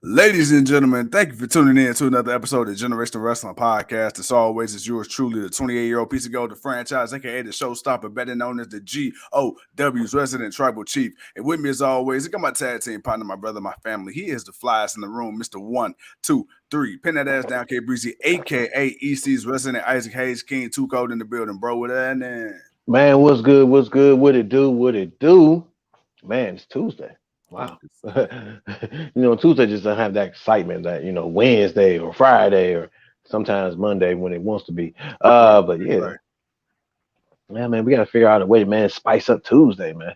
Ladies and gentlemen, thank you for tuning in to another episode of Generational Wrestling Podcast. As always, it's yours truly, the 28-year-old piece of gold, the franchise, aka the showstopper, better known as the GOW's resident tribal chief. And with me, as always, I got my tag team partner, my brother, my family. He is the flyest in the room, Mr. 1, 2, 3. Pin that ass down, K Breezy, aka EC's resident Isaac Hayes King, too cold in the building, bro. With that, and Man, what's good? What's good? What it do? What it do? Man, it's Tuesday. Wow. Tuesday just doesn't have that excitement that, Wednesday or Friday or sometimes Monday when it wants to be. But yeah, right. man, we got to figure out a way to, man, spice up Tuesday, man.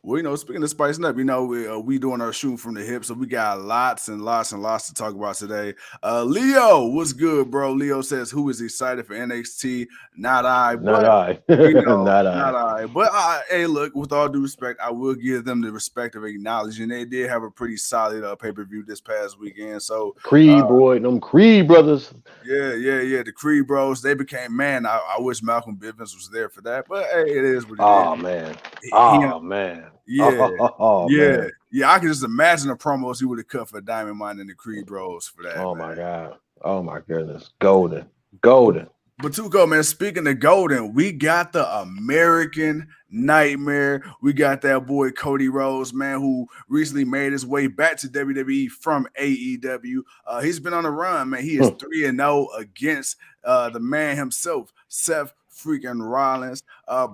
Well, speaking of spicing up, we doing our shooting from the hip, so we got lots and lots and lots to talk about today. Leo, what's good, bro? Leo says, who is excited for NXT? Not I, Not but I. Not not I. I. But hey, look, with all due respect, I will give them the respect of acknowledging they did have a pretty solid pay-per-view this past weekend. So Creed, boy, them Creed brothers. yeah. The Creed Bros, they became man. I wish Malcolm Bivens was there for that, but hey, it is what it is. Oh, man. He Oh, man. yeah, Oh, yeah, man. yeah. I can just imagine the promos he would have cut for Diamond Mine and the Creed Bros for that, Oh, man. my God. Oh, my goodness. Golden. Golden. But Tuco, man, speaking of Golden, we got the American Nightmare. We got that boy Cody Rhodes, man, who recently made his way back to WWE from AEW. He's been on a run, man. He is 3-0 against the man himself, Seth freaking Rollins.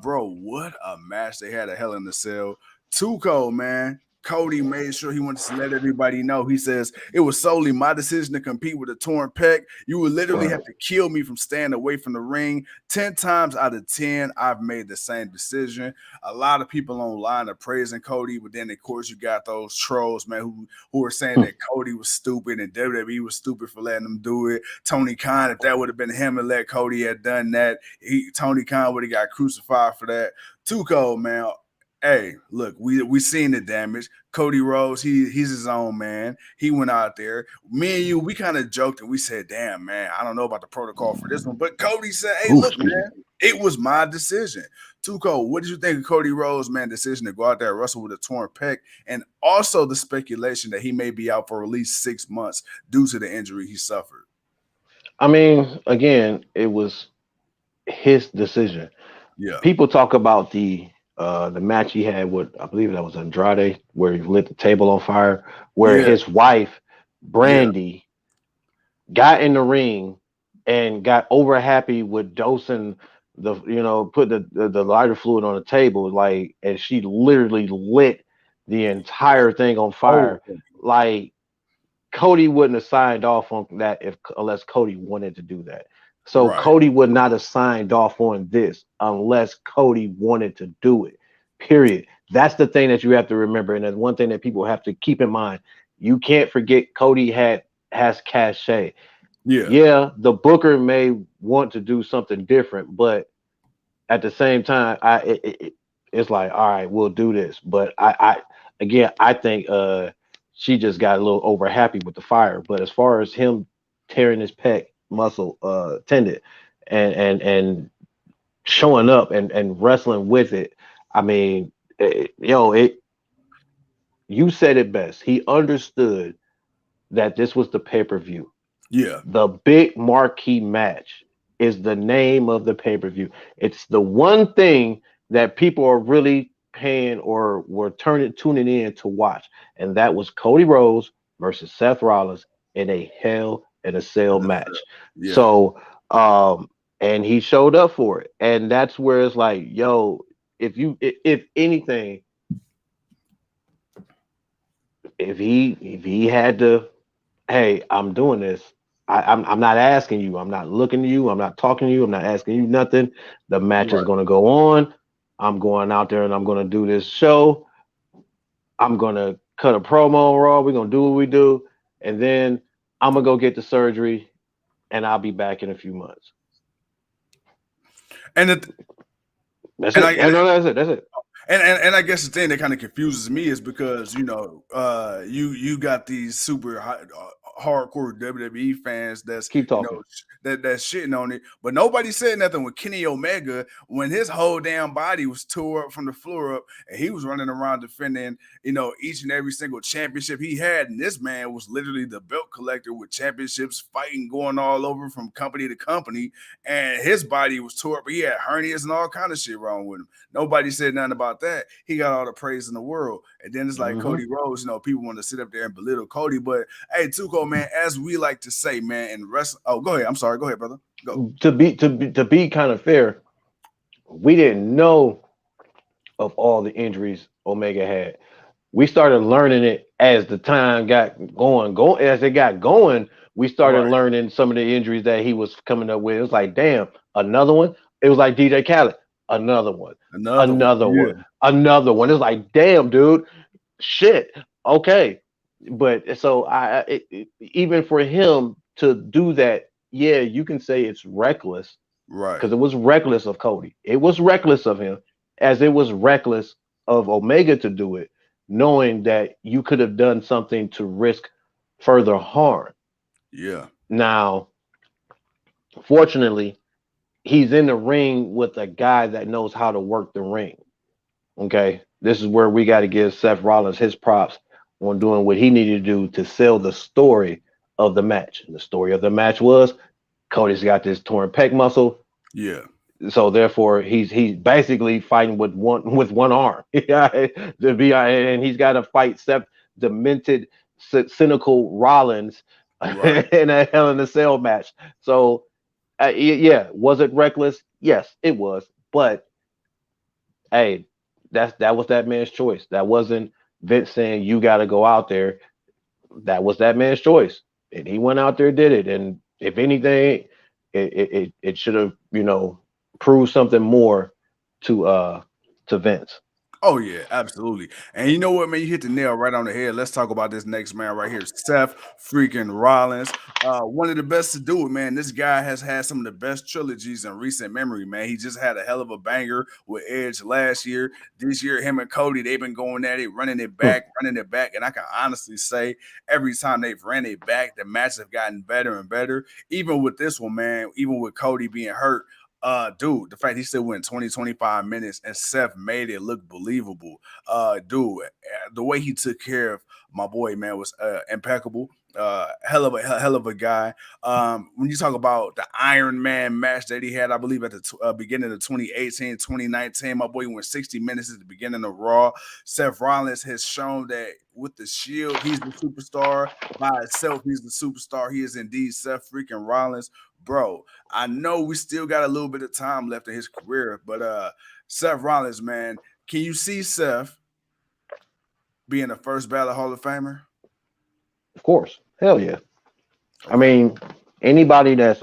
Bro, what a match they had at Hell in the Cell. Tuco, man. Cody made sure he wanted to let everybody know. He says, it was solely my decision to compete with a torn pec. You would literally have to kill me from staying away from the ring. 10 times out of 10, I've made the same decision. A lot of people online are praising Cody, but then, of course, you got those trolls, man, who are saying that Cody was stupid and WWE was stupid for letting him do it. Tony Khan, if that would have been him and let Cody had done that, Tony Khan would have got crucified for that. Too cold, man. Hey, look, we seen the damage. Cody Rhodes, he's his own man. He went out there. Me and you, we kind of joked and we said, "Damn, man, I don't know about the protocol for this one." But Cody said, "Hey, look, man, it was my decision." Tuco, what did you think of Cody Rhodes' decision to go out there and wrestle with a torn pec, and also the speculation that he may be out for at least 6 months due to the injury he suffered? I mean, again, it was his decision. Yeah, People talk about the match he had with, I believe that was Andrade, where he lit the table on fire, where yeah, his wife yeah. Brandy got in the ring and got over happy with dosing put the lighter fluid on the table, like, and she literally lit the entire thing on Oh, fire. Like, Cody wouldn't have signed off on that unless Cody wanted to do that. So right. Cody would not have signed off on this unless Cody wanted to do it. Period. That's the thing that you have to remember, and that's one thing that people have to keep in mind. You can't forget Cody has cachet. Yeah, the booker may want to do something different, but at the same time, it's like, all right, we'll do this. But I think she just got a little over happy with the fire. But as far as him tearing his pec muscle tendon and showing up and wrestling with it, I mean, you said it best. He understood that this was the pay-per-view. Yeah. The big marquee match is the name of the pay-per-view. It's the one thing that people are really paying or were tuning in to watch. And that was Cody Rhodes versus Seth Rollins in a Hell in a Cell match. Yeah. So and he showed up for it. And that's where it's like, yo, if anything, if he had to, hey, I'm doing this. I'm not asking you. I'm not looking to you. I'm not talking to you. I'm not asking you nothing. The match is going to go on. I'm going out there and I'm going to do this show. I'm going to cut a promo on Raw. We're going to do what we do. And then I'm going to go get the surgery and I'll be back in a few months. And that's it. That's it. And I guess the thing that kind of confuses me is because you got these super hardcore WWE fans that's Keep talking. that's shitting on it, but nobody said nothing with Kenny Omega when his whole damn body was tore up from the floor up, and he was running around defending each and every single championship he had, and this man was literally the belt collector with championships fighting going all over from company to company, and his body was tore up, but he had hernias and all kind of shit wrong with him. Nobody said nothing about that. He got all the praise in the world, and then it's like Cody Rhodes. People want to sit up there and belittle Cody, but hey, Tuco, man, as we like to say, man, in wrestling. Oh, go ahead. I'm sorry. Go ahead, brother. Go. To be kind of fair, we didn't know of all the injuries Omega had. We started learning it as the time got going. As it got going, we started learning some of the injuries that he was coming up with. It was like, damn, another one. It was like DJ Khaled, another one, another one. It was like, damn, dude, shit. Okay, but so even for him to do that, yeah, you can say it's reckless, right? Because it was reckless of Cody. It was reckless of him, as it was reckless of Omega to do it, knowing that you could have done something to risk further harm. Yeah. Now, fortunately, he's in the ring with a guy that knows how to work the ring. Okay, this is where we got to give Seth Rollins his props on doing what he needed to do to sell the story of the match. And the story of the match was Cody's got this torn pec muscle. Yeah. So therefore, he's basically fighting with one arm. And he's got to fight Seth demented, cynical Rollins in a Hell in a Cell match. So yeah, was it reckless? Yes, it was. But hey, that was that man's choice. That wasn't Vince saying you got to go out there. That was that man's choice, and he went out there, did it. And if anything, it should have proved something more to Vince. Oh yeah, absolutely. And you know what, man? You hit the nail right on the head. Let's talk about this next man right here, Seth freaking Rollins. One of the best to do it, man. This guy has had some of the best trilogies in recent memory, man. He just had a hell of a banger with Edge last year. This year, him and Cody, they've been going at it, running it back. And I can honestly say every time they've ran it back, the matches have gotten better and better. Even with this one, man, even with Cody being hurt, dude, the fact he still went 20-25 minutes and Seth made it look believable. Dude, the way he took care of my boy, man, was impeccable. Hell of a guy. When you talk about the Iron Man match that he had, I believe at the beginning of 2018, 2019, my boy went 60 minutes at the beginning of Raw. Seth Rollins has shown that with the Shield, he's the superstar. By itself, he's the superstar. He is indeed Seth freaking Rollins. Bro, I know we still got a little bit of time left in his career, but Seth Rollins, man, can you see Seth being the first ballot Hall of Famer? Of course. Hell yeah. Okay. I mean, anybody that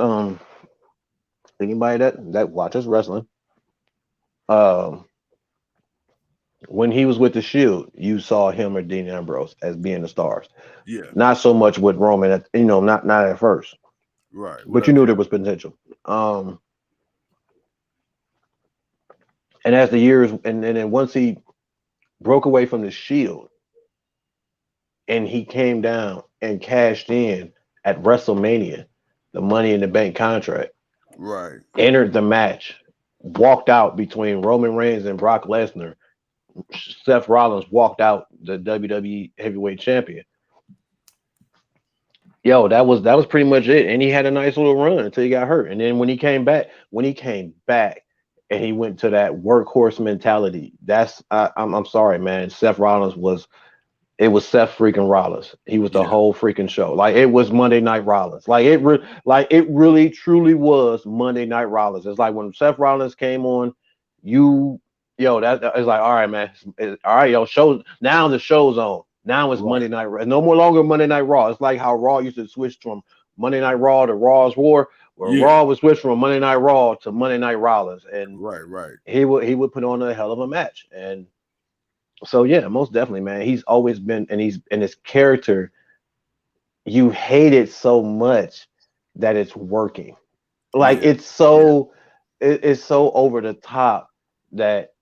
watches wrestling, when he was with the Shield, you saw him or Dean Ambrose as being the stars. Yeah. Not so much with Roman, not at first. Right. But you knew there was potential. And as the years, and then once he broke away from the Shield and he came down and cashed in at WrestleMania, the Money in the Bank contract, right, entered the match, walked out between Roman Reigns and Brock Lesnar. Seth Rollins walked out the WWE Heavyweight Champion. Yo, that was pretty much it. And he had a nice little run until he got hurt. And then when he came back and he went to that workhorse mentality, I'm sorry, man. Seth Rollins was Seth freaking Rollins. He was the whole freaking show. Like it was Monday Night Rollins. Like it really truly was Monday Night Rollins. It's like when Seth Rollins came on, that is like, all right, man. All right, now the show's on. Now it's Monday Night Raw. No more longer Monday Night Raw. It's like how Raw used to switch from Monday Night Raw to Raw's War, where Raw was switched from Monday Night Raw to Monday Night Rollins. And he would put on a hell of a match. And so yeah, most definitely, man. He's always been, and his character, you hate it so much that it's working. Like it's so over the top that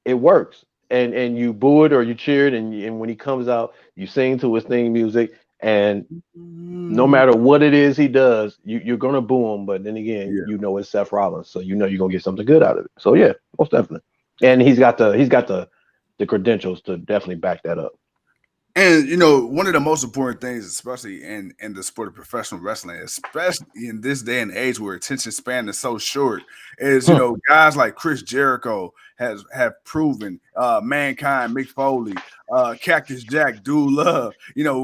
it works. And you boo it or you cheer it, and when he comes out, you sing to his theme music, And no matter what it is he does, you're gonna boo him. But then again, Yeah. you know it's Seth Rollins, so you know you're gonna get something good out of it. So yeah, most definitely. And he's got the credentials to definitely back that up. And you know, one of the most important things, especially in the sport of professional wrestling, especially in this day and age where attention span is so short, is guys like Chris Jericho have proven, Mankind, Mick Foley, Cactus Jack, Dude Love,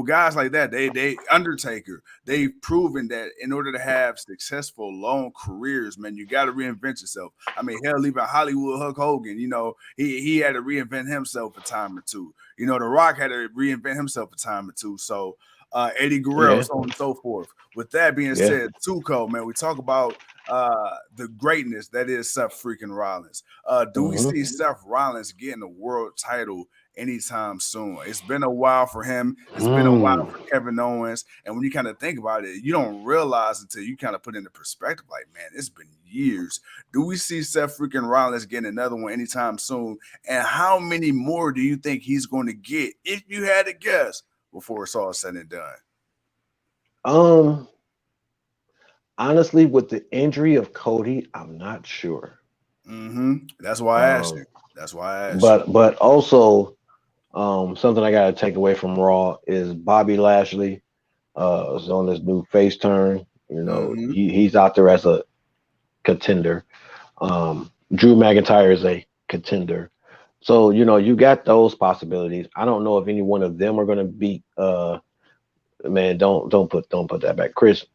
guys like that. They Undertaker. They've proven that in order to have successful long careers, man, you got to reinvent yourself. I mean, hell, even Hollywood Hulk Hogan, he had to reinvent himself a time or two. The Rock had to reinvent himself a time or two. So Eddie Guerrero, Yeah, so on and so forth. With that being yeah. said, Tuco, man, we talk about the greatness that is Seth freaking Rollins. Do we see Seth Rollins getting a world title anytime soon? It's been a while for him. It's been a while for Kevin Owens. And when you kind of think about it, you don't realize until you kind of put into perspective, like, man, it's been years. Do we see Seth freaking Rollins getting another one anytime soon? And how many more do you think he's going to get, if you had to guess, before it's all said and done? Honestly, with the injury of Cody, I'm not sure. That's why I asked you. That's why I asked you. But also, something I gotta take away from Raw is Bobby Lashley is on this new face turn. He's out there as a contender. Drew McIntyre is a contender. So, you got those possibilities. I don't know if any one of them are gonna beat man, don't put that back. Chris,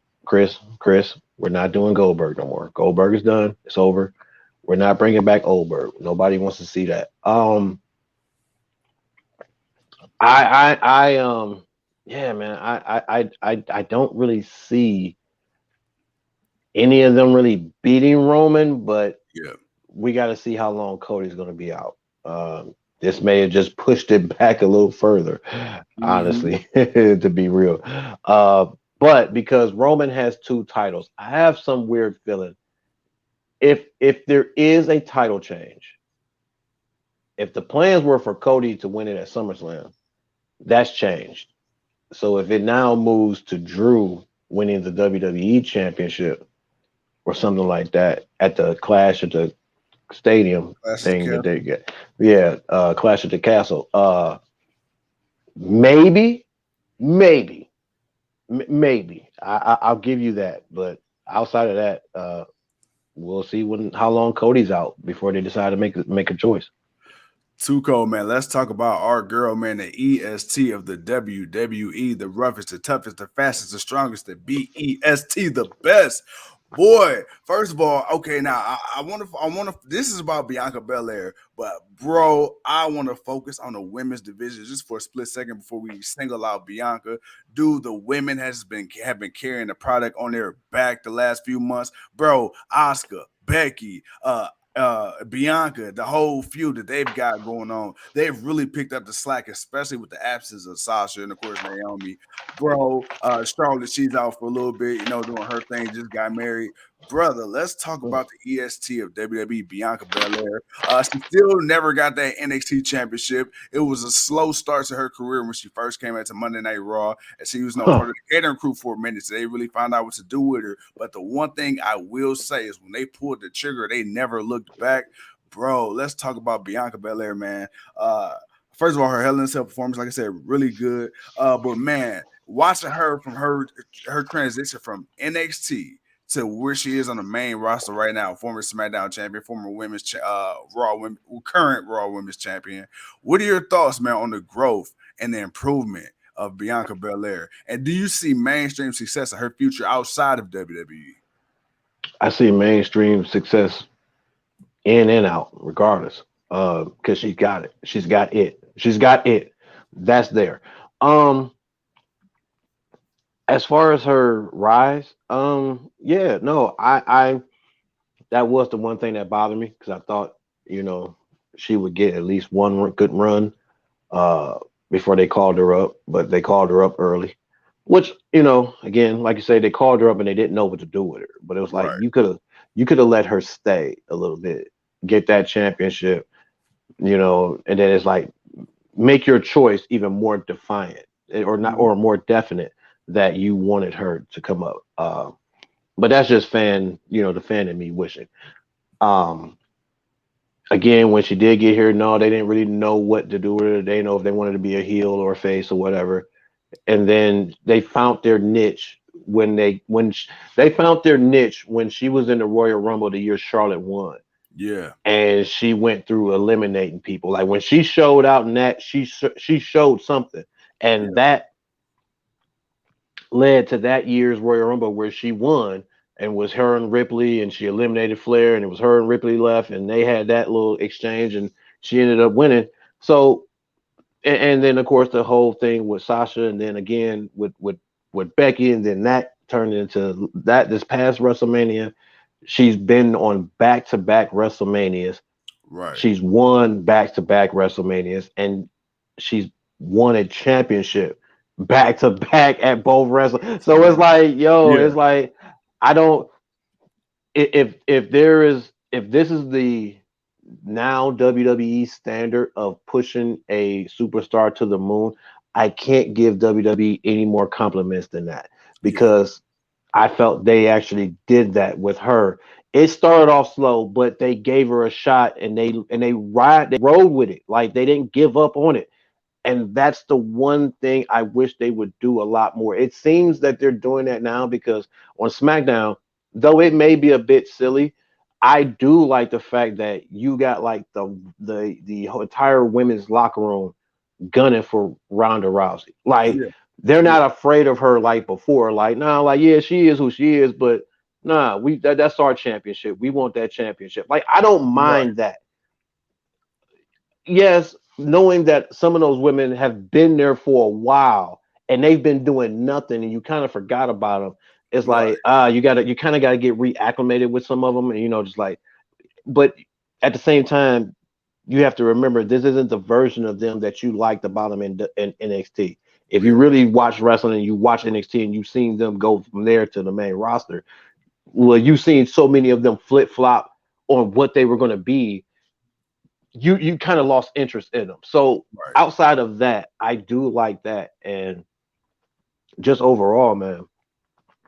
we're not doing Goldberg no more. Goldberg is done. It's over. We're not bringing back Goldberg. Nobody wants to see that. Yeah, man. I don't really see any of them really beating Roman, but Yeah. we got to see how long Cody's going to be out. This may have just pushed it back a little further, honestly, to be real. But because Roman has 2 titles, I have some weird feeling. If there is a title change, if the plans were for Cody to win it at SummerSlam, that's changed. So if it now moves to Drew winning the WWE Championship or something like that at the Clash at the Stadium thing that they get, Clash at the Castle. Maybe. I'll give you that, but outside of that, we'll see how long Cody's out before they decide to make a choice. Tuco, man, let's talk about our girl, man, the EST of the WWE, the roughest, the toughest, the fastest, the strongest, the BEST, the best. Boy, first of all, okay, now I want to. This is about Bianca Belair, but bro, I want to focus on the women's division just for a split second before we single out Bianca. Dude, the women have been carrying the product on their back the last few months, bro. Asuka, Becky, Bianca, the whole feud that they've got going on, they've really picked up the slack, especially with the absence of Sasha and of course Naomi. Bro, Charlotte, she's out for a little bit, doing her thing, just got married. Brother, let's talk about the EST of WWE, Bianca Belair. She still never got that NXT championship. It was a slow start to her career when she first came into Monday Night Raw, and she was part of the catering crew for a minute, so they really found out what to do with her. But the one thing I will say is when they pulled the trigger, they never looked back. Bro, let's talk about Bianca Belair, man. First of all, her Hell in a Cell performance, like I said, really good. But man, watching her from her transition from NXT to where she is on the main roster right now, former SmackDown champion, former women's current Raw Women's champion. What are your thoughts, man, on the growth and the improvement of Bianca Belair? And do you see mainstream success in her future outside of WWE? I see mainstream success in and out, regardless. Because she's got it. She's got it. That's there. As far as her rise, I that was the one thing that bothered me because I thought, she would get at least one good run before they called her up, but they called her up early. Which, again, like you say, they called her up and they didn't know what to do with her. But it was like you could have let her stay a little bit, get that championship, and then it's like make your choice even more defiant. or not, or more definite that you wanted her to come up. But that's just the fan in me wishing. Um, Again, when she did get here, no, they didn't really know what to do with her. They didn't know if they wanted to be a heel or a face or whatever. And then they found their niche they found their niche when she was in the Royal Rumble the year Charlotte won. Yeah. And she went through eliminating people. Like when she showed out in that, she showed something, and Yeah. that led to that year's Royal Rumble where she won, and was her and Ripley, and she eliminated Flair, and it was her and Ripley left, and they had that little exchange, and she ended up winning. So, and then of course the whole thing with Sasha, and then again with Becky, and then that turned into that this past WrestleMania. She's been on back-to-back WrestleManias. Right. She's won back-to-back WrestleManias, and she's won a championship back-to-back at both Wrestle. So it's like, yo, Yeah. it's like I don't if this is the now WWE standard of pushing a superstar to the moon, I can't give WWE any more compliments than that, Yeah. because I felt they actually did that with her. It started off slow, but they gave her a shot, and they rode with it. Like they didn't give up on it. And that's the one thing I wish they would do a lot more. It seems that they're doing that now, because on SmackDown, though it may be a bit silly, I do like the fact that you got like the entire women's locker room gunning for Ronda Rousey. Like Yeah. they're Yeah. not afraid of her like before. Like, nah, like yeah, she is who she is, but nah, that's our championship. We want that championship. Like I don't Right. mind that. Yes, knowing that some of those women have been there for a while and they've been doing nothing, and you kind of forgot about them. It's Right. like you kind of got to get reacclimated with some of them, and just like, but at the same time, you have to remember this isn't the version of them that you liked about them in NXT. If you Yeah. really watch wrestling and you watch NXT and you've seen them go from there to the main roster, well, you've seen so many of them flip flop on what they were going to be. You kind of lost interest in them. So Right. outside of that, I do like that, and just overall, man,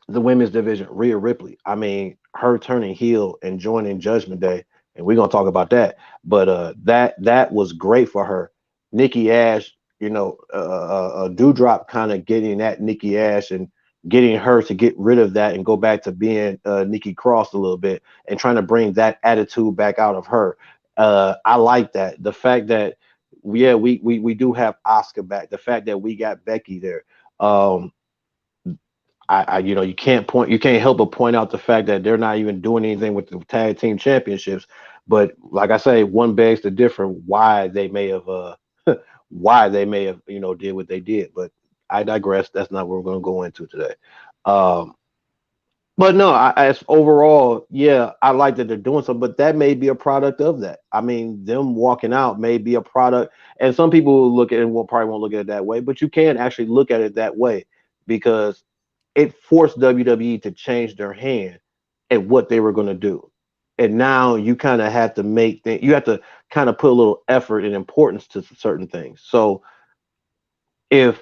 the women's division, Rhea Ripley. I mean, her turning heel and joining Judgment Day, and we're gonna talk about that. But that was great for her. Nikki Ash, Dewdrop kind of getting at Nikki Ash and getting her to get rid of that and go back to being Nikki Cross a little bit, and trying to bring that attitude back out of her. I like that. The fact that yeah, we do have Oscar back. The fact that we got Becky there. Um, you can't help but point out the fact that they're not even doing anything with the tag team championships. But like I say, one begs the different why they may have did what they did. But I digress. That's not what we're going to go into today. Um, but no, as overall, yeah, I like that they're doing something, but that may be a product of that. I mean, them walking out may be a product, and some people will look at it and probably won't look at it that way, but you can actually look at it that way, because it forced WWE to change their hand at what they were going to do. And now you kind of have to you have to kind of put a little effort and importance to certain things. So if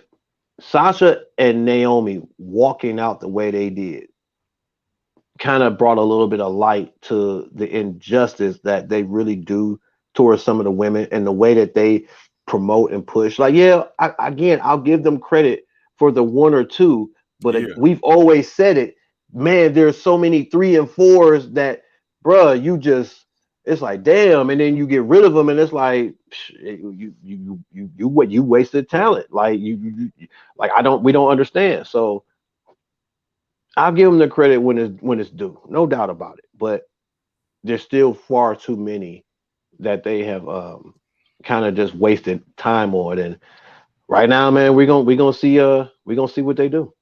Sasha and Naomi walking out the way they did kind of brought a little bit of light to the injustice that they really do towards some of the women, and the way that they promote and push. Like, yeah, again, I'll give them credit for the one or two, but Yeah. we've always said it, man. There's so many 3 and 4s that, bruh, it's like damn, and then you get rid of them, and it's like you wasted talent. Like like we don't understand. So I'll give them the credit when it's due, no doubt about it. But there's still far too many that they have kind of just wasted time on. And right now, man, we're gonna see what they do.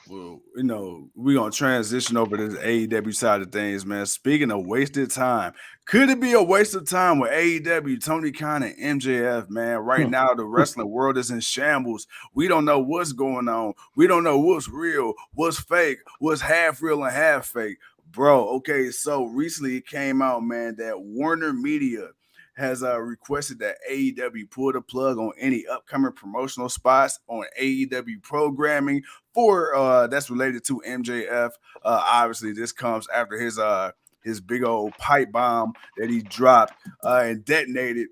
Well, we're gonna transition over to the AEW side of things, man. Speaking of wasted time, could it be a waste of time with AEW, Tony Khan, and MJF, man? Right now, the wrestling world is in shambles. We don't know what's going on. We don't know what's real, what's fake, what's half real and half fake. Bro, okay, so recently it came out, man, that Warner Media has requested that AEW pull the plug on any upcoming promotional spots on AEW programming for that's related to MJF. Obviously, this comes after his big old pipe bomb that he dropped and detonated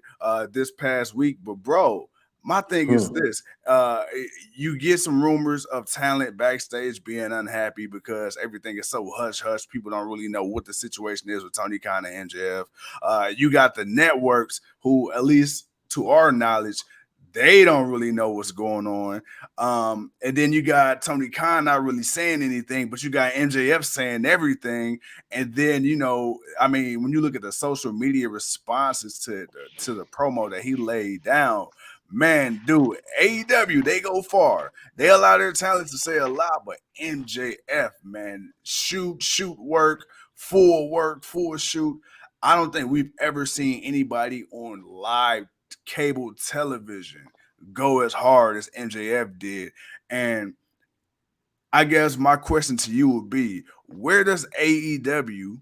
this past week. But bro, my thing is this: you get some rumors of talent backstage being unhappy because everything is so hush hush. People don't really know what the situation is with Tony Khan and MJF. You got the networks who, at least to our knowledge, they don't really know what's going on. And then you got Tony Khan not really saying anything, but you got MJF saying everything. And then, I mean, when you look at the social media responses to the promo that he laid down, man, dude, AEW, they go far. They allow their talent to say a lot, but MJF, man, shoot, work, full shoot. I don't think we've ever seen anybody on live cable television go as hard as MJF did. And I guess my question to you would be, where does AEW,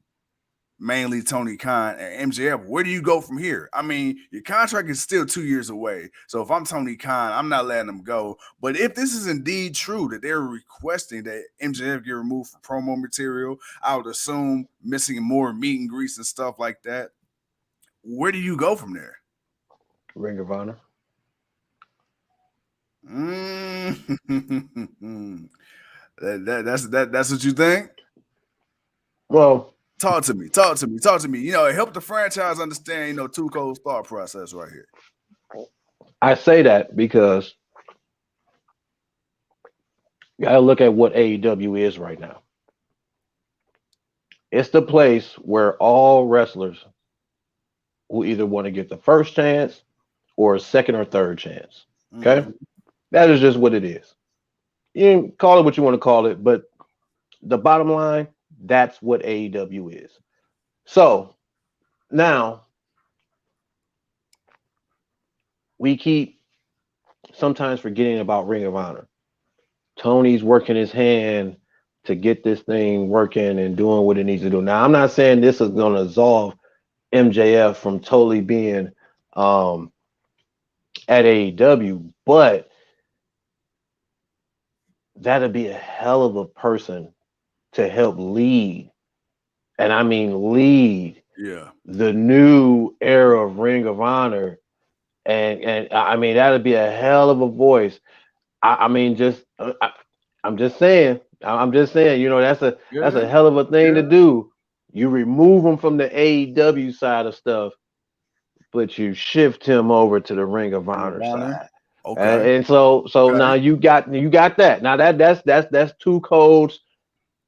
mainly Tony Khan and MJF, where do you go from here? I mean, your contract is still 2 years away. So if I'm Tony Khan, I'm not letting them go. But if this is indeed true that they're requesting that MJF get removed from promo material, I would assume missing more meet and greets and stuff like that. Where do you go from there? Ring of Honor. That's what you think? Well, talk to me. It helped the franchise understand, Too Cold's thought process right here. I say that because you gotta look at what AEW is right now. It's the place where all wrestlers who either want to get the first chance or a second or third chance. Okay? Mm-hmm. That is just what it is. You can call it what you want to call it, but the bottom line, that's what AEW is. So now we keep sometimes forgetting about Ring of Honor. Tony's working his hand to get this thing working and doing what it needs to do. Now, I'm not saying this is going to absolve MJF from totally being at AEW, but that'd be a hell of a person to help lead, and I mean lead, the new era of Ring of Honor, and I mean that'd be a hell of a voice. I'm just saying, that's a hell of a thing to do. You remove him from the AEW side of stuff, but you shift him over to the Ring of Honor side. Okay. And so now you got that. Now that's Too Cold's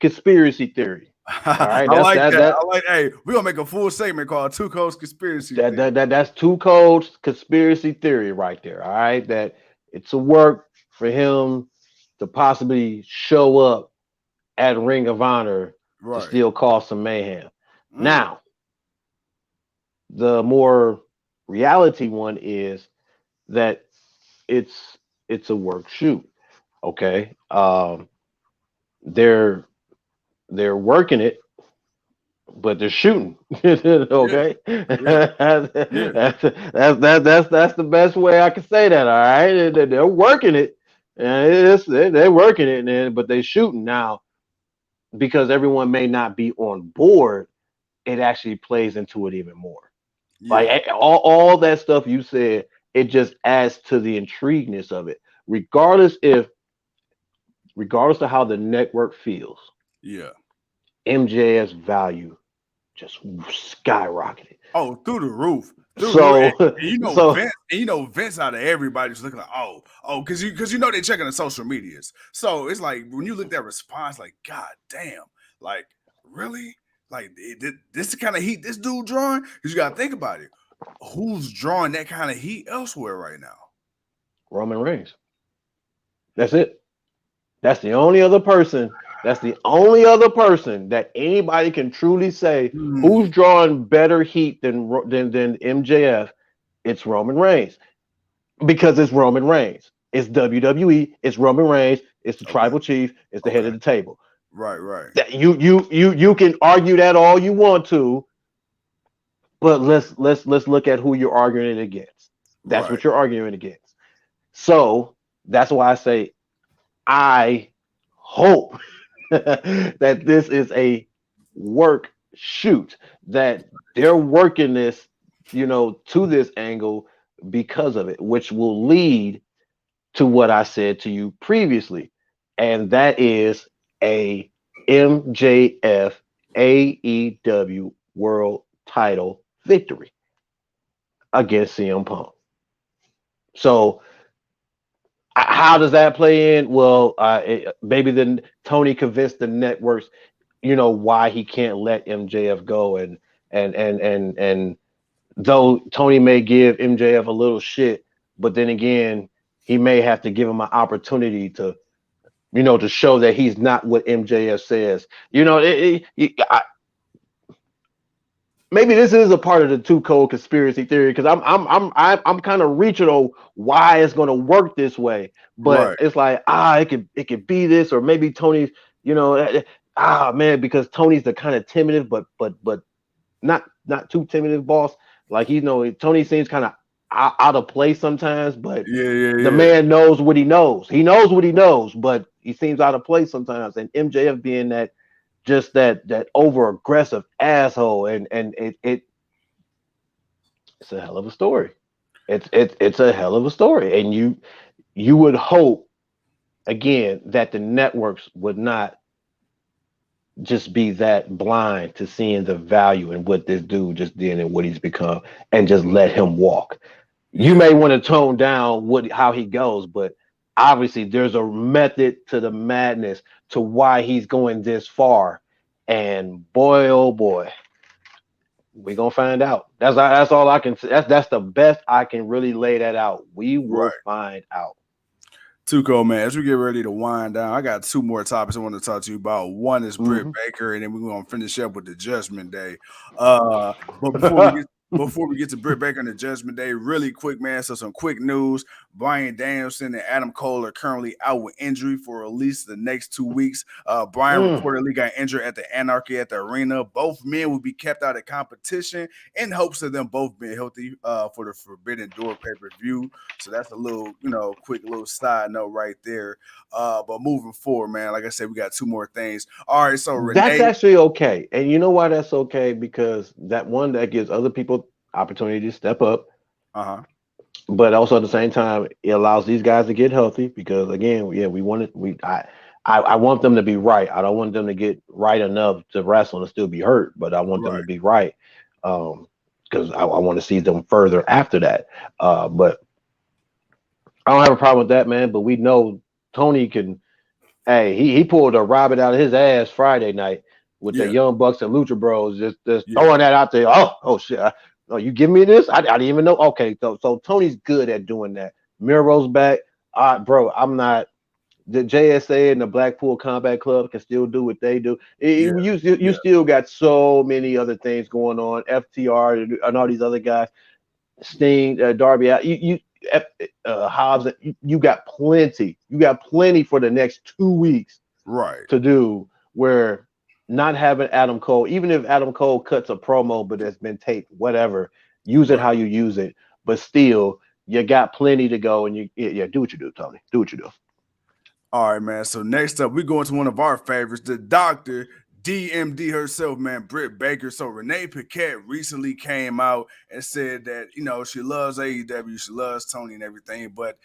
conspiracy theory. All right. I like that. Hey, we're gonna make a full segment called Too Cold's conspiracy theory. That's Too Cold's conspiracy theory right there. All right. That it's a work for him to possibly show up at Ring of Honor to still cause some mayhem. Now, the more reality one is that it's a work shoot. Okay. They're working it, but they're shooting. Okay. That's the best way I can say that. All right. They're working it, and they're working it, but they're shooting now. Because everyone may not be on board, it actually plays into it even more. Like all that stuff you said, it just adds to the intrigueness of it. Regardless of how the network feels. Yeah. MJF's value just skyrocketed. Oh, through the roof. Vince out of everybody's looking like, because they're checking the social medias. So it's like when you look at that response, like, God damn, like, really? Like, this the kind of heat this dude drawing? Because you got to think about it. Who's drawing that kind of heat elsewhere right now? Roman Reigns. That's it. That's the only other person. That's the only other person that anybody can truly say who's drawing better heat than MJF. It's Roman Reigns, because it's Roman Reigns. It's WWE. It's Roman Reigns. It's the tribal chief. It's the head of the table. Right. You can argue that all you want to, But let's look at who you're arguing it against. That's Right. what you're arguing against. So that's why I say I hope that this is a work shoot, that they're working this, to this angle because of it, which will lead to what I said to you previously, and that is a MJF AEW World Title victory against CM Punk. So how does that play in? Well, maybe then Tony convinced the networks, why he can't let MJF go, and though Tony may give MJF a little shit, but then again, he may have to give him an opportunity to show that he's not what MJF says. Maybe this is a part of the Too Cold conspiracy theory, because I'm kind of reaching on why it's going to work this way, but Right. it's like it could be this, or maybe Tony's, man, because Tony's the kind of timidative, but not too timidative boss. Like, Tony seems kind of out of place sometimes, but Yeah, yeah, the yeah. man knows what he knows. He knows what he knows, but he seems out of place sometimes. And MJF being that over aggressive asshole, and it's a hell of a story. It's a hell of a story, and you would hope, again, that the networks would not just be that blind to seeing the value in what this dude just did and what he's become, and just let him walk. You Yeah. may want to tone down how he goes, but obviously there's a method to the madness to why he's going this far. And boy, oh boy, we're gonna find out. That's all I can say. That's the best I can really lay that out. We will Right. find out. Tuco, man, as we get ready to wind down, I got two more topics I want to talk to you about. One is Britt Hmm. Baker, and then we're going to finish up with the Judgment Day. But before we get to Britt Baker and the Judgment Day, really quick, man. So some quick news: Bryan Danielson and Adam Cole are currently out with injury for at least the next 2 weeks. Bryan Mm. reportedly got injured at the Anarchy at the arena. Both men will be kept out of competition in hopes of them both being healthy for the Forbidden Door pay-per-view. So that's a little, quick little side note right there. But moving forward, man, like I said, we got two more things. All right, so That's Renee, actually okay. And you know why that's okay? Because that gives other people opportunity to step up, uh-huh, but also at the same time, it allows these guys to get healthy. Because again, yeah, we want it. I want them to be right. I don't want them to get right enough to wrestle and still be hurt, but I want them right, to be right. Because I want to see them further after that. But I don't have a problem with that, man. But we know Tony can. Hey, he pulled a rabbit out of his ass Friday night with the yeah, Young Bucks and Lucha Bros, just yeah, throwing that out there. Oh shit! Oh, you give me this? I didn't even know. Okay, so Tony's good at doing that. Miro's back. Bro, I'm not. The JSA and the Blackpool Combat Club can still do what they do. yeah, You yeah, still got so many other things going on. FTR and all these other guys. Sting, Darby, Hobbs. You got plenty. You got plenty for the next 2 weeks right, to do, where not having Adam Cole, even if Adam Cole cuts a promo but it's been taped, whatever, use it right. how you use it. But still, you got plenty to go, and yeah, do what you do, Tony. Do what you do. All right, man. So next up, we go into one of our favorites, the Doctor DMD herself, man, Britt Baker. So Renee Paquette recently came out and said that she loves AEW, she loves Tony and everything, but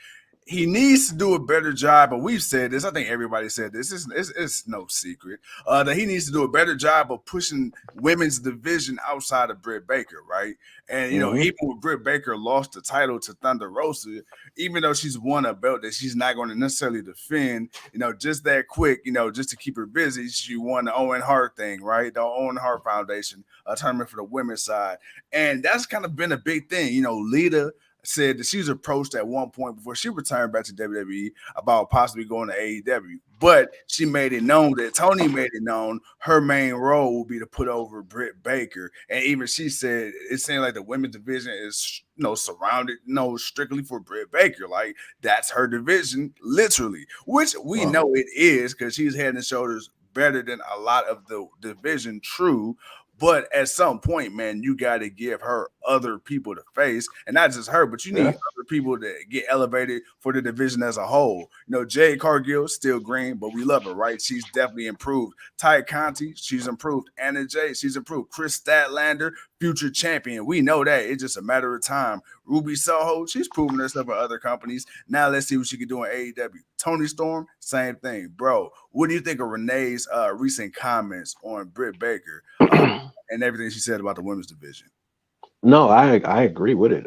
he needs to do a better job. But we've said this. I think everybody said this. It's no secret that he needs to do a better job of pushing women's division outside of Britt Baker, right? And Hmm. even with Britt Baker lost the title to Thunder Rosa, even though she's won a belt that she's not going to necessarily defend, just that quick, just to keep her busy, she won the Owen Hart thing, right? The Owen Hart Foundation, a tournament for the women's side, and that's kind of been a big thing. Lita said that she was approached at one point before she returned back to WWE about possibly going to AEW. But she made it known that Tony made it known her main role will be to put over Britt Baker. And even she said it seemed like the women's division is surrounded strictly for Britt Baker. Like that's her division, literally, which we Wow. know it is because she's head and shoulders better than a lot of the division, true. But at some point, man, you got to give her other people to face, and not just her, but you need Yeah. other people to get elevated for the division as a whole. You know, Jade Cargill still green, but we love her, right? She's definitely improved. Ty Conti, she's improved. Anna Jay, she's improved. Chris Statlander, future champion. We know that. It's just a matter of time. Ruby Soho, she's proven herself at other companies. Now let's see what she can do in AEW. Tony Storm, same thing. Bro, what do you think of Renee's recent comments on Britt Baker and everything she said about the women's division? No, I agree with it.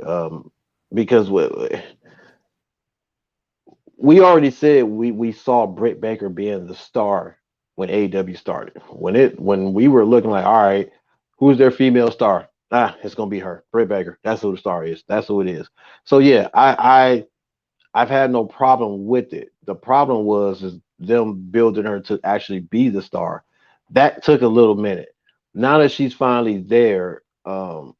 Because we already said we saw Britt Baker being the star when AEW started. When we were looking like, all right, who's their female star? It's gonna be her, Britt Baker. That's who the star is. That's who it is. So yeah, I've had no problem with it. The problem is them building her to actually be the star. That took a little minute. Now that she's finally there, yeah,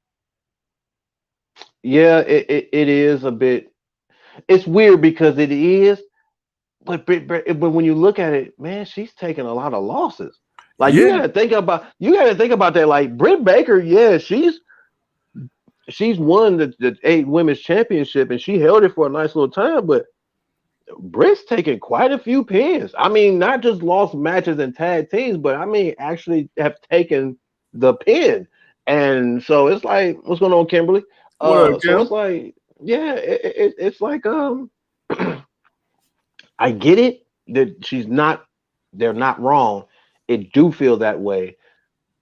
it is a bit. It's weird because it is, but when you look at it, man, she's taking a lot of losses. Like Yeah, you gotta think about that. Like Britt Baker, yeah, she's won the 8 women's championship and she held it for a nice little time, but Britt's taken quite a few pins. I mean, not just lost matches and tag teams, but I mean, actually have taken the pin. And so it's like, what's going on, Kimberly? what up, So Kim? it's like, yeah, it's like, I get it that they're not wrong. It do feel that way,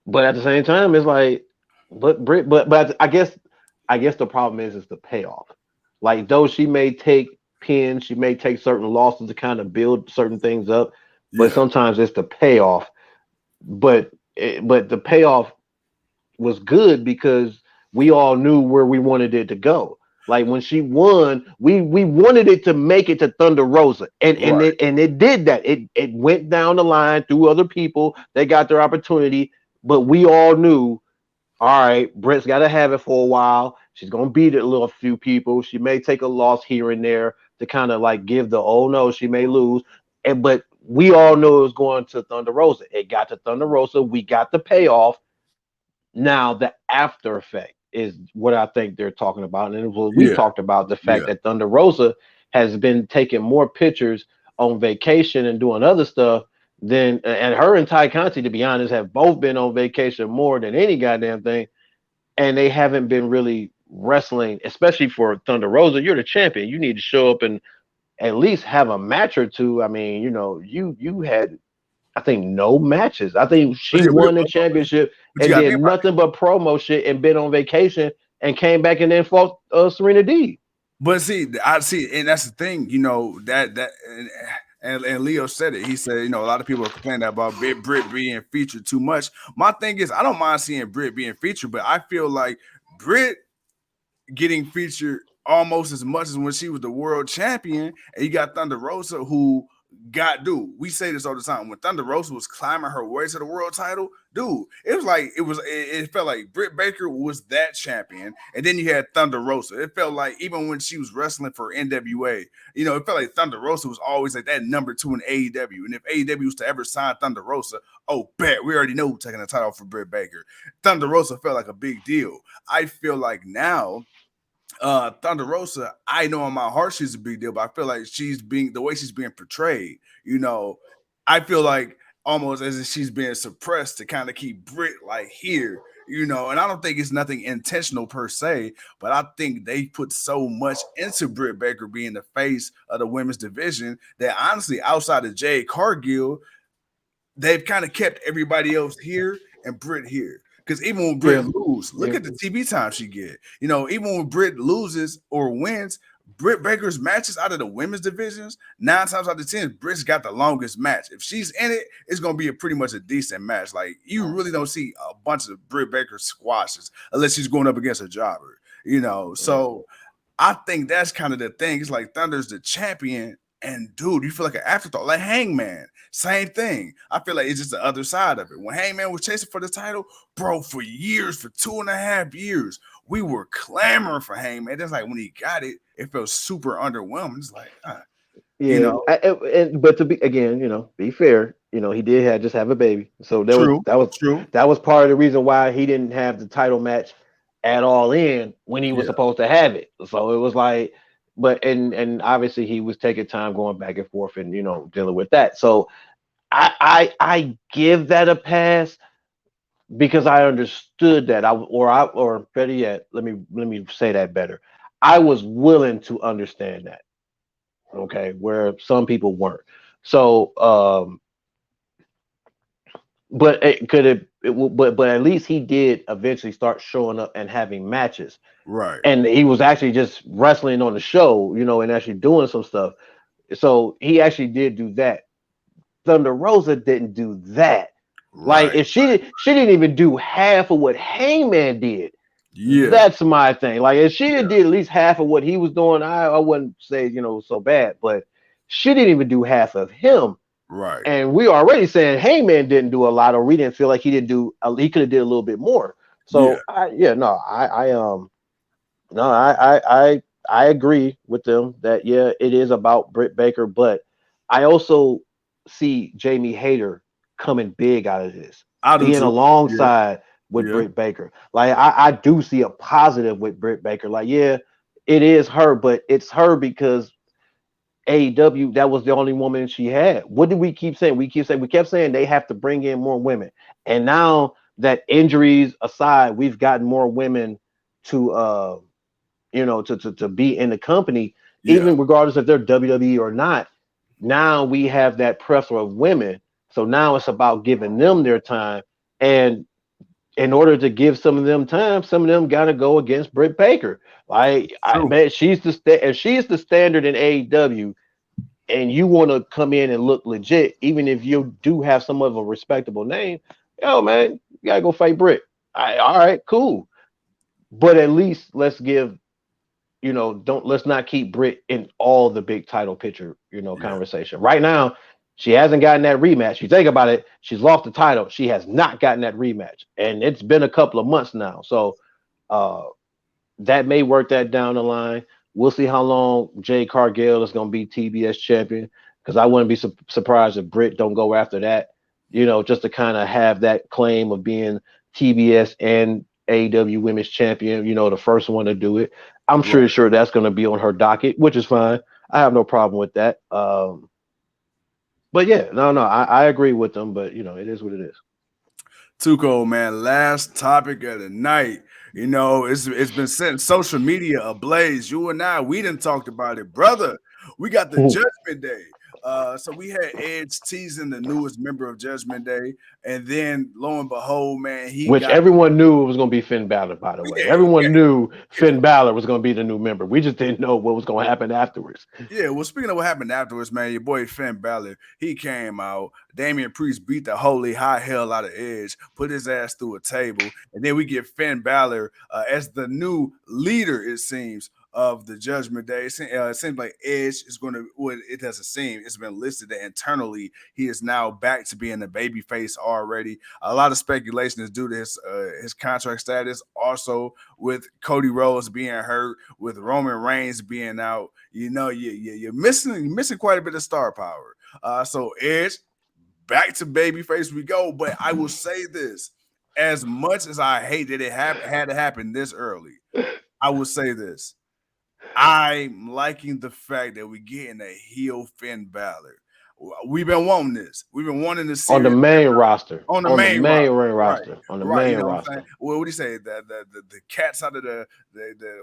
but at the same time, it's like, but Britt, but I guess the problem is the payoff. Like though she may take pins, she may take certain losses to kind of build certain things up, but Yeah, sometimes it's the payoff. But the payoff was good because we all knew where we wanted it to go. Like when she won, we wanted it to make it to Thunder Rosa, right. and it did that. It went down the line through other people. They got their opportunity, but we all knew, all right, Britt's got to have it for a while. She's gonna beat it a little few people. She may take a loss here and there to kind of like give the oh no, she may lose. And but we all know it was going to Thunder Rosa. It got to Thunder Rosa. We got the payoff. Now the after effect is what I think they're talking about, and what we Yeah, talked about the fact yeah, that Thunder Rosa has been taking more pictures on vacation and doing other stuff than, and her and Ty Conti, to be honest, have both been on vacation more than any goddamn thing, and they haven't been really wrestling, especially for Thunder Rosa. You're the champion. You need to show up and at least have a match or two. I mean, you had, I think, no matches. I think but she yeah, won the championship but you and got to did think about it. nothing but promo shit and been on vacation and came back and then fought Serena D. But see, I see, and that's the thing, and Leo said it. He said, a lot of people are complaining about Britt being featured too much. My thing is, I don't mind seeing Britt being featured, but I feel like Britt getting featured almost as much as when she was the world champion. And you got Thunder Rosa, who got, dude, we say this all the time. When Thunder Rosa was climbing her way to the world title, dude, it was like it felt like Britt Baker was that champion, and then you had Thunder Rosa. It felt like even when she was wrestling for NWA, it felt like Thunder Rosa was always like that number 2 in AEW. And if AEW was to ever sign Thunder Rosa, oh, bet we already know who's taking the title for Britt Baker. Thunder Rosa felt like a big deal. I feel like now Thunder Rosa, I know in my heart she's a big deal, but I feel like the way she's being portrayed, I feel like almost as if she's being suppressed to kind of keep Britt like here, and I don't think it's nothing intentional per se, but I think they put so much into Britt Baker being the face of the women's division that honestly, outside of Jade Cargill, they've kind of kept everybody else here and Britt here. Because even when Britt Yeah, lose, look yeah, at the TV time she get. Even when Britt loses or wins, Britt Baker's matches out of the women's divisions, 9 times out of 10, Britt's got the longest match. If she's in it, it's gonna be pretty much a decent match. Like you really don't see a bunch of Britt Baker squashes unless she's going up against a jobber. yeah, So I think that's kind of the thing. It's like Thunder's the champion, and dude, you feel like an afterthought, like Hangman. Same thing. I feel like it's just the other side of it. When Hangman was chasing for the title, bro, for years, for 2.5 years, we were clamoring for Hangman. That's like when he got it, it felt super underwhelming. It's like, you yeah. know, But to be again, be fair. You know, he did just have a baby, so True. True. that was part of the reason why he didn't have the title match at All In when he was Yeah. supposed to have it. So it was like, but and obviously he was taking time going back and forth and dealing with that. So I give that a pass because I understood that or better yet, let me say that better. I was willing to understand that. Okay, where some people weren't. So but it could have but at least he did eventually start showing up and having matches. Right. And he was actually just wrestling on the show, and actually doing some stuff. So he actually did do that. Thunder Rosa didn't do that. Like Right. if she didn't even do half of what Heyman did. Yeah. That's my thing. Like if she Yeah. did at least half of what he was doing, I wouldn't say so bad. But she didn't even do half of him. Right. And we already saying Heyman didn't do a lot, or we didn't feel like he didn't do. He could have did a little bit more. Yeah. So I agree with them that it is about Britt Baker, but I also see Jamie Hayter coming big out of this, I do being too. Yeah. alongside with Yeah. Britt Baker. Like I do see a positive with Britt Baker. Like it is her, but it's her because AEW, that was the only woman she had. What did we keep saying? We kept saying they have to bring in more women. And now that injuries aside, we've gotten more women to to be in the company, Yeah. even regardless if they're WWE or not. Now we have that plethora of women. So now it's about giving them their time. And in order to give some of them time, some of them got to go against Britt Baker. Like, True. man, if she's the standard in AEW, and you want to come in and look legit, even if you do have some of a respectable name, man, you gotta go fight Britt. All right, cool. But at least let's give, let's not keep Britt in all the big title picture, Yeah. conversation. Right now, she hasn't gotten that rematch. You think about it, she's lost the title. She has not gotten that rematch. And it's been a couple of months now. So uh that may work that down the line. We'll see how long Jay Cargill is going to be TBS champion, because I wouldn't be surprised if Britt don't go after that, just to kind of have that claim of being TBS and AEW Women's Champion, the first one to do it. I'm Right. sure that's going to be on her docket, which is fine. I have no problem with that. But yeah, no, I agree with them, but it is what it is. Too cold, man. Last topic of the night. It's been setting social media ablaze. You and I, we done talked about it, brother. We got the Judgment Day. So we had Edge teasing the newest member of Judgment Day, and then lo and behold, man, he Which got everyone knew it was going to be Finn Balor, by the way. yeah, Everyone knew yeah. Finn Balor was going to be the new member. We just didn't know what was going to happen afterwards. Yeah, well, speaking of what happened afterwards, man, your boy Finn Balor, he came out. Damian Priest beat the holy high hell out of Edge, put his ass through a table, and then we get Finn Balor as the new leader, it seems, of the Judgment Day. It seems like Edge is going to, well, it doesn't seem, it's been listed that internally he is now back to being a babyface already. A lot of speculation is due to his contract status, also with Cody Rhodes being hurt, with Roman Reigns being out. You're missing quite a bit of star power. So Edge, back to babyface we go. But I will say this: as much as I hate that it had to happen this early, I will say this: I'm liking the fact that we're getting a heel Finn Balor. We've been wanting this. We've been wanting this On the series main roster. on the On the main main roster. roster. On the Right. You main know what I'm roster. saying? Well, what do you say? The cat's out of the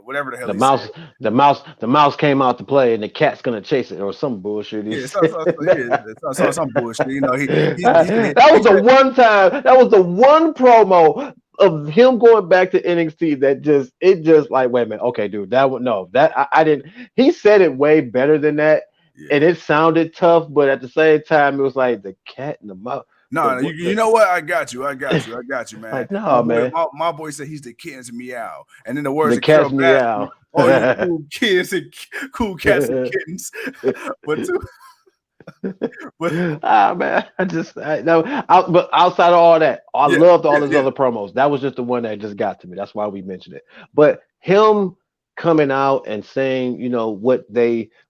whatever the hell The he mouse, said. the mouse came out to play, and the cat's gonna chase it, or some bullshit. He Yeah, said. some bullshit. He That was the one time. That was the one promo of him going back to NXT that just like, wait a minute, okay, dude, that one, no, that I didn't. He said it way better than that, yeah. and it sounded tough, but at the same time, it was like the cat in the mouse. No, you know what? I got you, man. Like, no, man, My boy said he's the kitten's meow, and then the words the of Carol cat's Baskin, meow. all you cool kids and cool cats and kittens. but Man, but outside of all that, I yeah, loved all his yeah, other promos. That was just the one that just got to me. That's why we mentioned it. But him coming out and saying,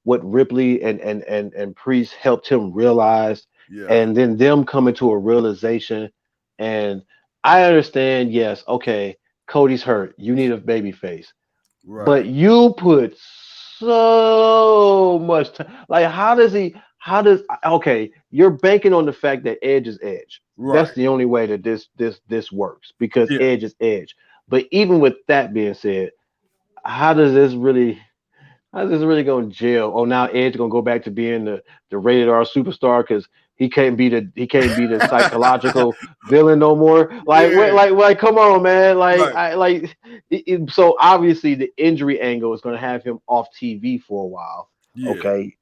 what Ripley and Priest helped him realize, Yeah. and then them coming to a realization. And I understand, yes, okay, Cody's hurt. You need a baby face. Right. But you put so much time. Like, how does okay, you're banking on the fact that Edge is Edge. That's Right. the only way that this works because Yeah. Edge is Edge. But even with that being said, how does this really how's this really going to jail? Oh, now Edge gonna go back to being the rated R superstar because he can't be the psychological villain no more. Like what? Yeah. Like come on, man. Like Right. I like so obviously the injury angle is going to have him off TV for a while. Yeah. Okay,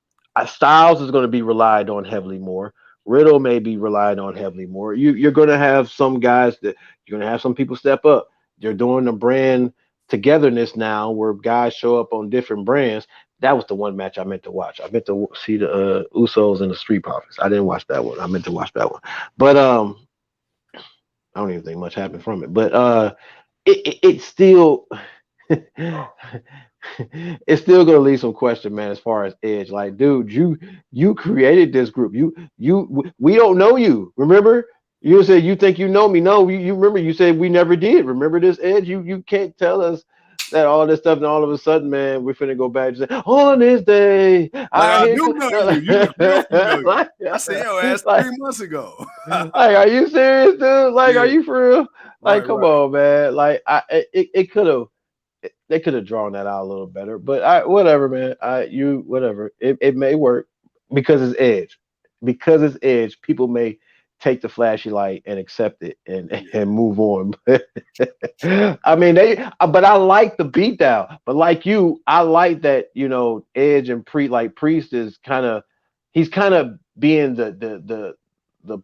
Styles is going to be relied on heavily more. Riddle may be relied on heavily more. You're going to have some guys that you're going to have some people step up. You're doing the brand togetherness now where guys show up on different brands. That was the one match I meant to watch. I meant to see the Usos and the Street Profits. I didn't watch that one. I meant to watch that one. But I don't even think much happened from it. But it still it's still gonna leave some question, man, as far as Edge. Like, dude, you created this group. We don't know you. Remember? You said you think you know me. No, you remember you said we never did. Remember this, Edge? You can't tell us that all this stuff, and all of a sudden, man, we're finna go back and say, on this day, Like I I hear do know you. You look real familiar. like, I seen your ass like, 3 months ago. like, are you serious, dude? Like, are Yeah. you for real? Like, Right. come Right. on, man. Like, it could have they could have drawn that out a little better. But I whatever, man. Whatever. It may work because it's Edge. Because it's Edge, people may take the flashy light and accept it Yeah. and move on. I mean but I like the beatdown. But like you, I like that, Edge and Priest is he's kind of being the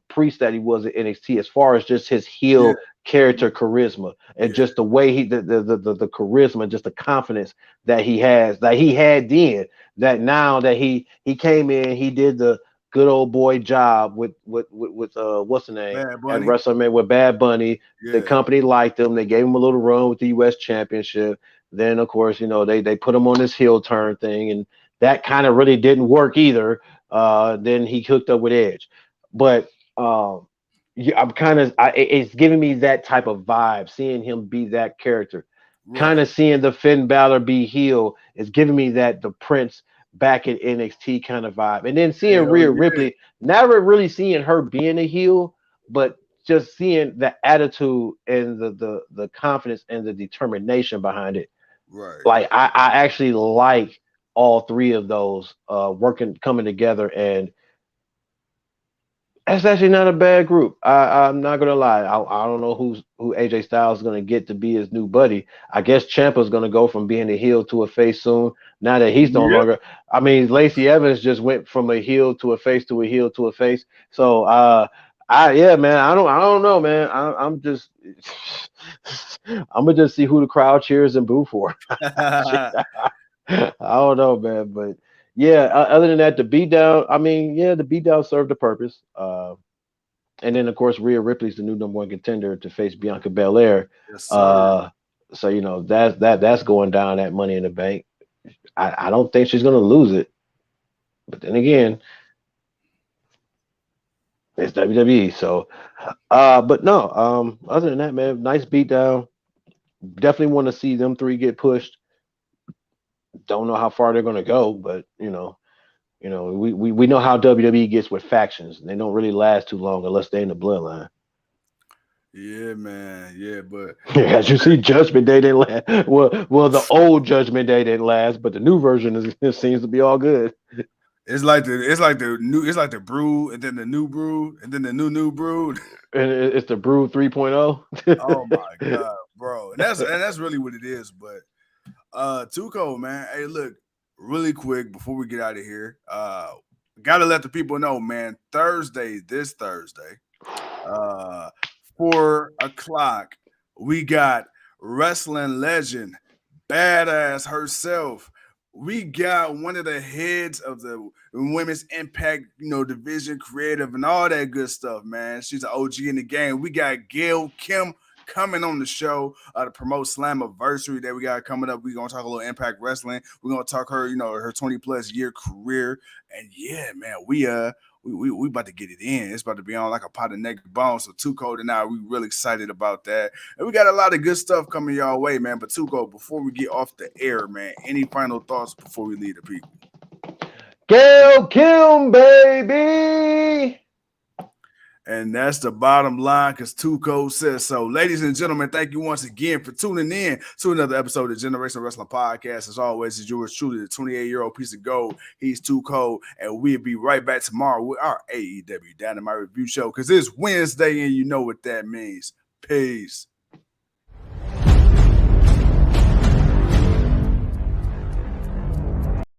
priest that he was at NXT as far as just his Yeah. heel character charisma and Yeah. just the way the charisma and just the confidence that he has that he had then that now that he came in he did the good old boy job with what's the name Bad at Bunny. WrestleMania with Bad Bunny. The Yeah. company liked him. They gave him a little run with the U.S. Championship. Then of course they put him on this heel turn thing and that kind of really didn't work either. Then he hooked up with Edge, but um, yeah, it's giving me that type of vibe, seeing him be that character. Kind Right. of seeing the Finn Balor be heel is giving me that the Prince back in NXT kind of vibe. And then seeing Hell Rhea yeah. Ripley, never really seeing her being a heel, but just seeing the attitude and the confidence and the determination behind it. Right. Like I actually like all three of those coming together and that's actually not a bad group. I'm not gonna lie. I don't know who AJ Styles is gonna get to be his new buddy. I guess Ciampa's gonna go from being a heel to a face soon. Now that he's no Yep. longer. I mean, Lacey Evans just went from a heel to a face to a heel to a face. So yeah, man. I don't know, man. I'm just I'm gonna just see who the crowd cheers and boo for. I don't know, man, but yeah. Other than that, the beatdown. I mean, yeah, the beatdown served a purpose. And then of course Rhea Ripley's the new number one contender to face Bianca Belair. Yes, sir. Uh, so that's going down at Money in the Bank. I don't think she's gonna lose it, but then again, it's WWE. So, but no. Other than that, man, nice beatdown. Definitely want to see them three get pushed. Don't know how far they're gonna go, but we know how WWE gets with factions. They don't really last too long unless they're in the bloodline. Yeah, man. Yeah, but As you see, Judgment Day didn't last. Well, the old Judgment Day didn't last, but the new version it seems to be all good. it's like the brew and then the new brew and then the new brew. And it's the Brew 3.0. Oh my god, bro. And that's really what it is. But Tuco, man. Hey, look, really quick before we get out of here. Gotta let the people know, man. This Thursday, uh 4 o'clock, we got wrestling legend, badass herself. We got one of the heads of the women's impact, division, creative, and all that good stuff, man. She's an OG in the game. We got Gail Kim coming on the show to promote Slammiversary that we got coming up. We're gonna talk a little Impact Wrestling. We're gonna talk her, her 20+ year career. And yeah, man, we about to get it in. It's about to be on like a pot of naked bones. So Too Cold and I, we really excited about that. And we got a lot of good stuff coming y'all way, man. But Too Cold, before we get off the air, man, any final thoughts before we leave the people? Gail Kim, baby. And that's the bottom line because Too Cold says so. Ladies and gentlemen, thank you once again for tuning in to another episode of Generational Wrestling Podcast. As always, is yours truly, the 28-year-old piece of gold. He's Too Cold. And we'll be right back tomorrow with our AEW Dynamite Review Show because it's Wednesday and you know what that means. Peace.